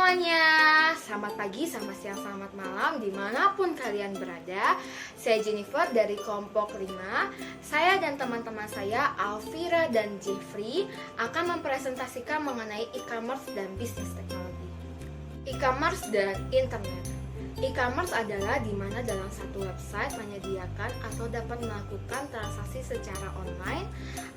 semuanya, selamat pagi, selamat siang, selamat malam dimanapun kalian berada. Saya Jennifer dari kelompok 5. Saya dan teman-teman saya Alvira dan Jeffrey akan mempresentasikan mengenai e-commerce dan bisnis teknologi. E-commerce dan internet. E-commerce adalah di mana dalam satu website menyediakan atau dapat melakukan transaksi secara online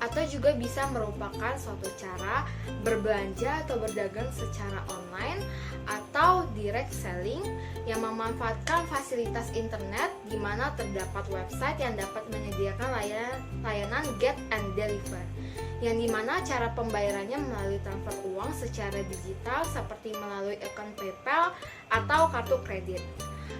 atau juga bisa merupakan suatu cara berbelanja atau berdagang secara online atau direct selling yang memanfaatkan fasilitas internet di mana terdapat website yang dapat menyediakan layanan get and deliver yang dimana cara pembayarannya melalui transfer uang secara digital seperti melalui akun PayPal atau kartu kredit.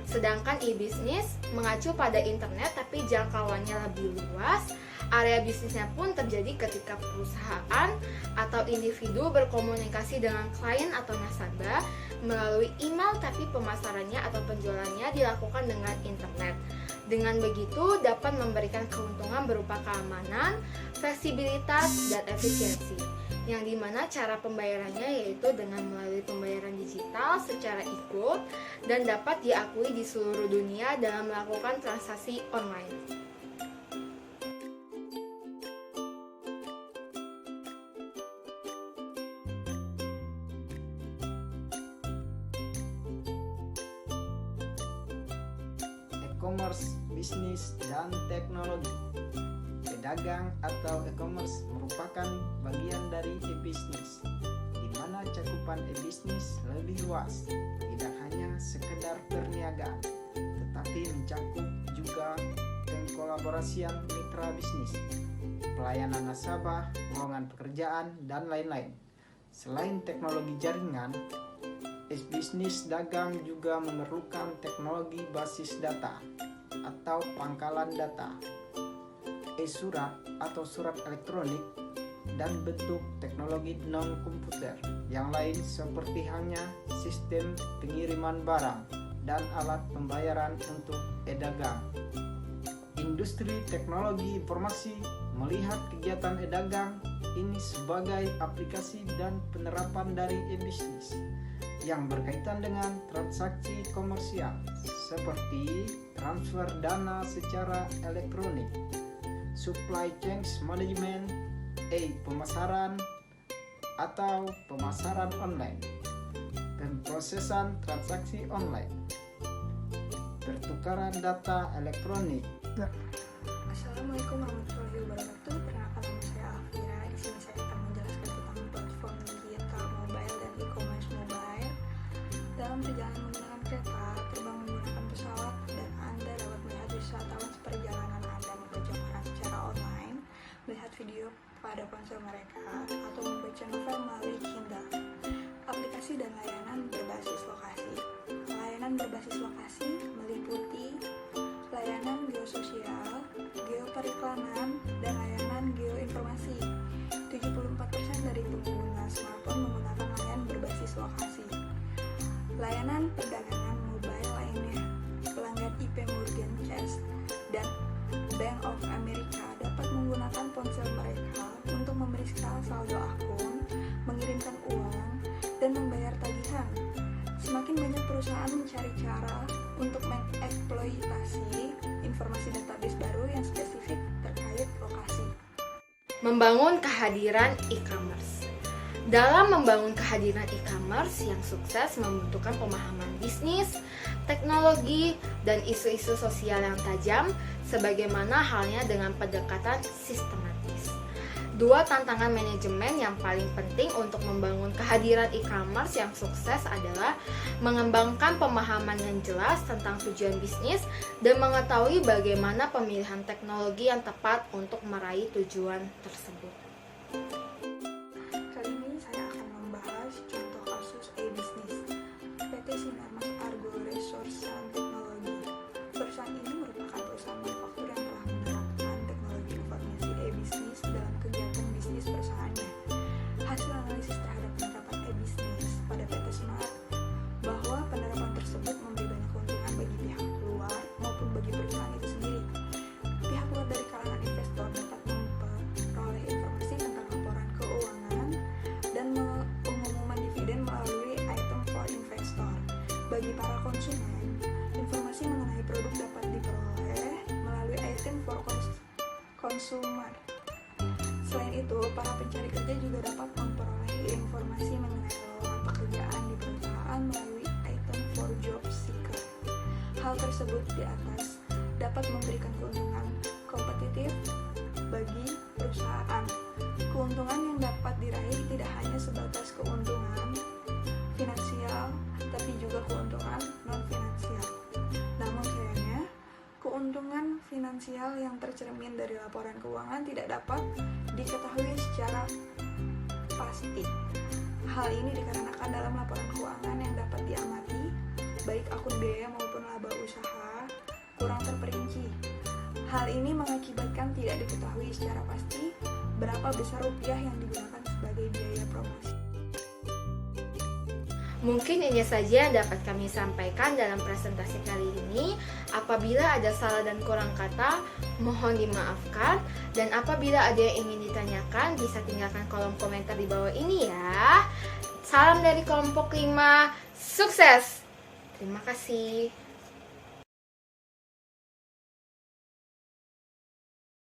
Sedangkan e-bisnis mengacu pada internet tapi jangkauannya lebih luas. Area bisnisnya pun terjadi ketika perusahaan atau individu berkomunikasi dengan klien atau nasabah melalui email tapi pemasarannya atau penjualannya dilakukan dengan internet. Dengan begitu dapat memberikan keuntungan berupa keamanan, fleksibilitas, dan efisiensi. Yang dimana cara pembayarannya yaitu dengan melalui pembayaran digital secara e-code dan dapat diakui di seluruh dunia dalam melakukan transaksi online. E-commerce, bisnis, dan teknologi. Pedagang atau e-commerce merupakan bagian dari e-bisnis, di mana cakupan e-bisnis lebih luas, tidak hanya sekedar perniagaan, tetapi mencakup juga pengkolaborasian mitra bisnis, pelayanan nasabah, lowongan pekerjaan, dan lain-lain. Selain teknologi jaringan, e-bisnis dagang juga memerlukan teknologi basis data atau pangkalan data, e-surat atau surat elektronik, dan bentuk teknologi non-komputer yang lain seperti hanya sistem pengiriman barang dan alat pembayaran untuk e-dagang. Industri teknologi informasi melihat kegiatan e-dagang ini sebagai aplikasi dan penerapan dari e-bisnis yang berkaitan dengan transaksi komersial seperti transfer dana secara elektronik, supply chain management, pemasaran atau pemasaran online, pemrosesan transaksi online, pertukaran data elektronik. Assalamualaikum warahmatullahi wabarakatuh. Perkenalkan, nama saya Alvira. Di sini saya akan menjelaskan tentang platform digital mobile dan e-commerce mobile. Dalam perjalanan menggunakan kereta, terbang menggunakan pesawat, dan Anda dapat melihat wisatawan seperjalanan Anda membaca koran secara online, melihat video pada ponsel mereka, atau membaca novel melalui Kindle. Aplikasi dan layanan berbasis lokasi. Layanan berbasis lokasi meliputi layanan geososial, geoperiklanan, dan layanan geoinformasi. 74% dari pengguna smartphone menggunakan layanan berbasis lokasi. Layanan perdagangan mobile lainnya, pelanggan IP Morgan Chase dan Bank of America dapat menggunakan ponsel mereka untuk memeriksa saldo akun, mengirimkan uang, dan membayar tagihan. Semakin banyak perusahaan mencari cara untuk mengeksploitasi informasi database baru yang spesifik terkait lokasi. Membangun kehadiran e-commerce. Dalam membangun kehadiran e-commerce yang sukses membutuhkan pemahaman bisnis, teknologi, dan isu-isu sosial yang tajam, sebagaimana halnya dengan pendekatan sistematis. Dua tantangan manajemen yang paling penting untuk membangun kehadiran e-commerce yang sukses adalah mengembangkan pemahaman yang jelas tentang tujuan bisnis dan mengetahui bagaimana pemilihan teknologi yang tepat untuk meraih tujuan tersebut. Kali ini saya akan membahas contoh kasus e-bisnis PT Sinarmas Argo Resource and Technology. Perusahaan ini merupakan perusahaan manufaktur yang telah menerapkan teknologi informasi e-bisnis dalam kegiatan bisnis perusahaannya. Hasil analisis terhadap penerapan e-bisnis pada PT Smart bahwa penerapan tersebut memberi banyak keuntungan bagi pihak luar maupun bagi perusahaan itu sendiri. Pihak luar dari kalangan investor dapat memperoleh informasi bagi para konsumen, informasi mengenai produk dapat diperoleh melalui item for consumer. Selain itu, para pencari kerja juga dapat memperoleh informasi mengenai lowongan pekerjaan di perusahaan melalui item for job seeker. Hal tersebut di atas dapat memberikan keuntungan kompetitif bagi perusahaan. Keuntungan yang dapat diraih tidak hanya sebatas keuntungan finansial, tapi juga keuntungan non-finansial. Namun sayangnya, keuntungan finansial yang tercermin dari laporan keuangan tidak dapat diketahui secara pasti. Hal ini dikarenakan dalam laporan keuangan yang dapat diamati, baik akun biaya maupun laba usaha, kurang terperinci. Hal ini mengakibatkan tidak diketahui secara pasti berapa besar rupiah yang digunakan sebagai biaya promosi. Mungkin ini saja yang dapat kami sampaikan dalam presentasi kali ini. Apabila ada salah dan kurang kata, mohon dimaafkan. Dan apabila ada yang ingin ditanyakan, bisa tinggalkan kolom komentar di bawah ini ya. Salam dari kelompok 5, sukses! Terima kasih.